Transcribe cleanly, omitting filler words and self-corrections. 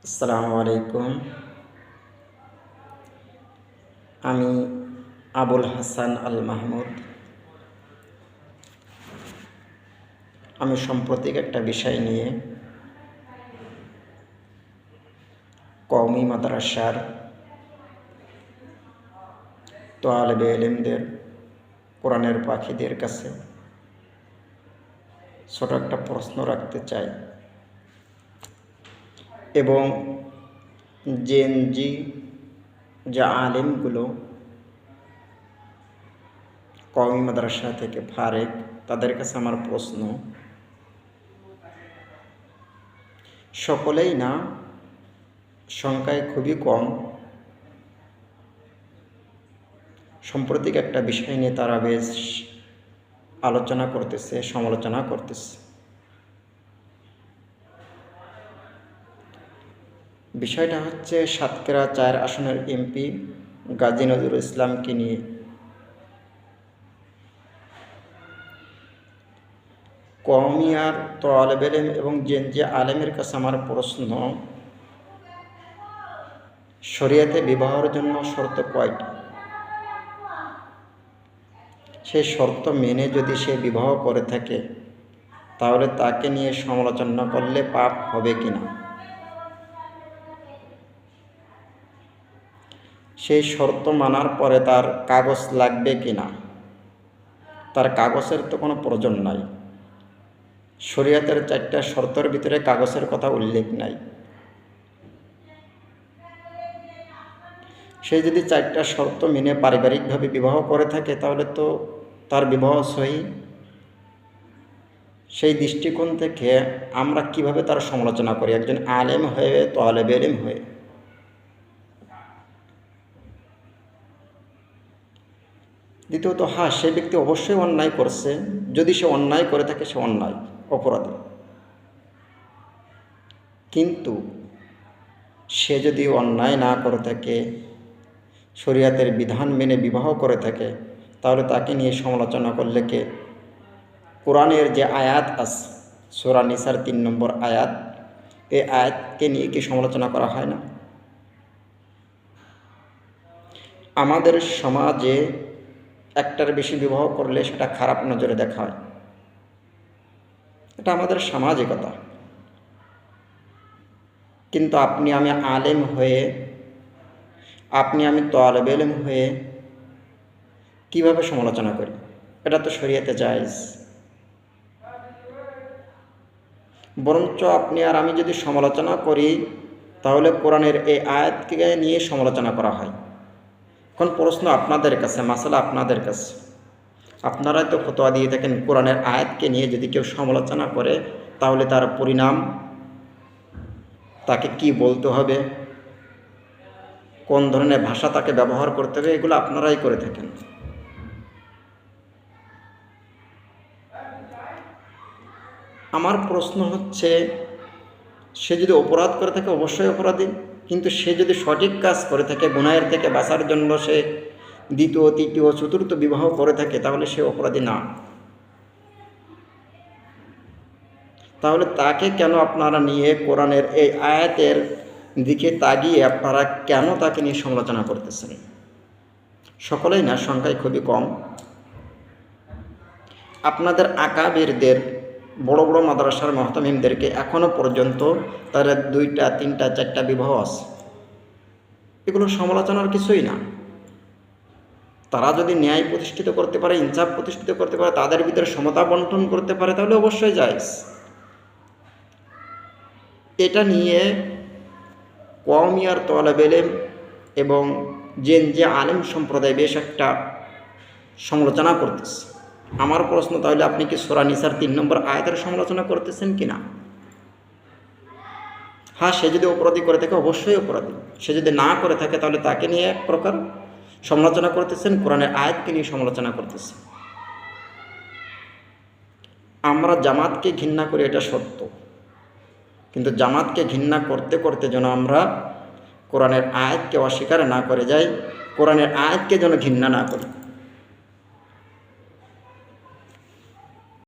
আসসালামু আলাইকুম। আমি আবুল হাসান আল মাহমুদ। আমি সাম্প্রতিক একটা বিষয় নিয়ে কওমি মাদ্রাসার তালেবে ইলমদের, কোরআনের পাখিদের কাছে ছোট একটা প্রশ্ন রাখতে চাই এবং জেনজি যে আলেমগুলো কওমি মাদ্রাসা থেকে ফারেক, তাদের কাছে আমার প্রশ্ন, সকলেই না, সংখ্যায় খুবই কম, সাম্প্রতিক একটা বিষয় নিয়ে তারা বেশ আলোচনা করতেছে, সমালোচনা করতেছে। বিষয়টা হচ্ছে সাতক্ষীরা ৪ আসনের এমপি গাজী নজরুল ইসলামকে নিয়ে। কওমি আর তালেবে ইলম এবং জেনজি আলেমের কাছে আমার প্রশ্ন, শরিয়াতে বিবাহের জন্য শর্ত কয়টি? সেই শর্ত মেনে যদি সে বিবাহ করে থাকে তাহলে তাকে নিয়ে সমালোচনা করলে পাপ হবে কিনা? সেই শর্ত মানার পরে তার কাগজ লাগবে কিনা? তার কাগজের তো কোনো প্রয়োজন নাই। শরিয়াতের ৪টা শর্তের ভিতরে কাগজের কথা উল্লেখ নাই। সে যদি ৪টা শর্ত মেনে পারিবারিকভাবে বিবাহ করে থাকে তাহলে তো তার বিবাহ সহি। সেই দৃষ্টিকোণ থেকে আমরা কিভাবে তার সমালোচনা করি, একজন আলেম হয়ে, তালেবে ইলম হয়ে? দ্বিতীয়ত, সে ব্যক্তি অবশ্যই অন্যায় করছে। যদি সে অন্যায় করে থাকে সে অন্যায়, অপরাধী। কিন্তু সে যদি অন্যায় না করে থাকে, শরিয়াতের বিধান মেনে বিবাহ করে থাকে, তাহলে তাকে নিয়ে সমালোচনা করলে কে? কোরআনের যে আয়াত আছে, সূরা নিসার ৩ নম্বর আয়াত, এই আয়াতকে নিয়ে কি সমালোচনা করা হয় না? আমাদের সমাজে একটার বেশি বিবাহ করলে সেটা খারাপ নজরে দেখা হয়। এটা আমাদের সামাজিকতা। কিন্তু আপনি আমি আলেম হয়ে, আপনি আমি তালেবে ইলম হয়ে কীভাবে সমালোচনা করি? এটা তো শরিয়াতে জায়েজ। বরঞ্চ আপনি আর আমি যদি সমালোচনা করি তাহলে কোরআনের এই আয়াতকে নিয়ে সমালোচনা করা হয়। এখন প্রশ্ন আপনাদের কাছে, মাসালা আপনাদের কাছে, আপনারাই তো ফতোয়া দিয়ে থাকেন, কোরআনের আয়াতকে নিয়ে যদি কেউ সমালোচনা করে তাহলে তার পরিণাম, তাকে কি বলতে হবে, কোন ধরনের ভাষা তাকে ব্যবহার করতে হবে, এগুলো আপনারাই করে থাকেন। আমার প্রশ্ন হচ্ছে, সে যদি অপরাধ করে থাকে অবশ্যই অপরাধী, কিন্তু সে যদি সঠিক কাজ করে থাকে, গুনাহের থেকে বাঁচার জন্য সে দ্বিতীয়, তৃতীয়, চতুর্থ বিবাহ করে থাকে, তাহলে সে অপরাধী না। তাহলে তাকে কেন আপনারা নিয়ে কোরআনের এই আয়াতের দিকে তাকিয়ে আপনারা কেন তাকে নিয়ে সমালোচনা করতেছেন? সকলেই না, সংখ্যায় খুবই কম। আপনাদের আকাবিরদের, বড় বড় মাদ্রাসার মুহতামিমদেরকে এখনও পর্যন্ত তার 2টা, 3টা, 4টা বিবাহ আছে। এগুলো সমালোচনার কিছুই না। তারা যদি ন্যায় প্রতিষ্ঠিত করতে পারে, ইনসাফ প্রতিষ্ঠিত করতে পারে, তাদের ভিতরে সমতা বন্টন করতে পারে, তাহলে অবশ্যই জায়েজ। এটা নিয়ে কওমি আর তালেবে ইলম এবং জেনজি আলেম সম্প্রদায় বেশ একটা সমালোচনা করতেছে। আমার প্রশ্ন, তাহলে আপনি কি সূরা নিসার ৩ নম্বর আয়াতের সমালোচনা করতেছেন কিনা? সে যদি অপরাধী করে থাকে অবশ্যই অপরাধী। সে যদি না করে থাকে তাহলে তাকে নিয়ে এক প্রকার সমালোচনা করতেছেন, কোরআনের আয়াতকে নিয়ে সমালোচনা করতেছেন। আমরা জামাতকে ঘৃণা করি, এটা সত্য, কিন্তু জামাতকে ঘৃণা করতে করতে যেন আমরা কোরআনের আয়াতকে অস্বীকার না করে যাই, কোরআনের আয়াতকে যেন ঘৃণা না করি।